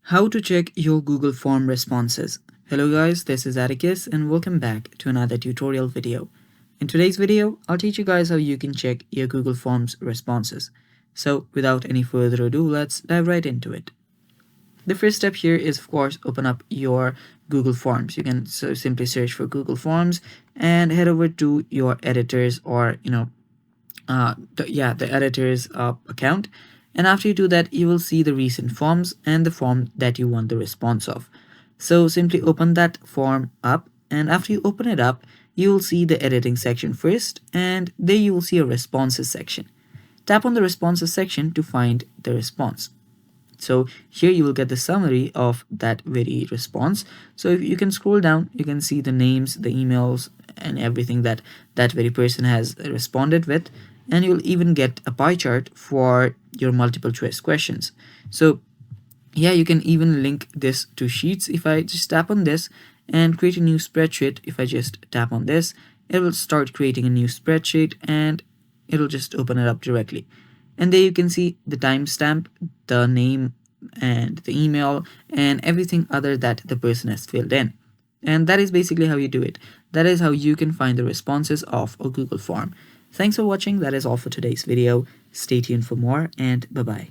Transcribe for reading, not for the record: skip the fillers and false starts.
How to check your Google Form responses. Hello guys, this is Atticus and welcome back to another tutorial video. In today's video, I'll teach you guys how you can check your Google Forms responses. So without any further ado, let's dive right into it. The first step here is, of course, open up your Google Forms. You can simply search for Google Forms and head over to your editors or the editor's account. And after you do that, you will see the recent forms and the form that you want the response of. So simply open that form up, and after you open it up, you will see the editing section first, and there you will see a responses section. Tap on the responses section to find the response. So here you will get the summary of that very response. So if you can scroll down, you can see the names, the emails, and everything that that very person has responded with. And you'll even get a pie chart for your multiple choice questions. So yeah, you can even link this to sheets. If I just tap on this and create a new spreadsheet, if I just tap on this, it will start creating a new spreadsheet and it'll just open it up directly. And there you can see the timestamp, the name, and the email, and everything other that the person has filled in. And that is basically how you do it. That is how you can find the responses of a Google form. Thanks for watching. That is all for today's video. Stay tuned for more, and bye-bye.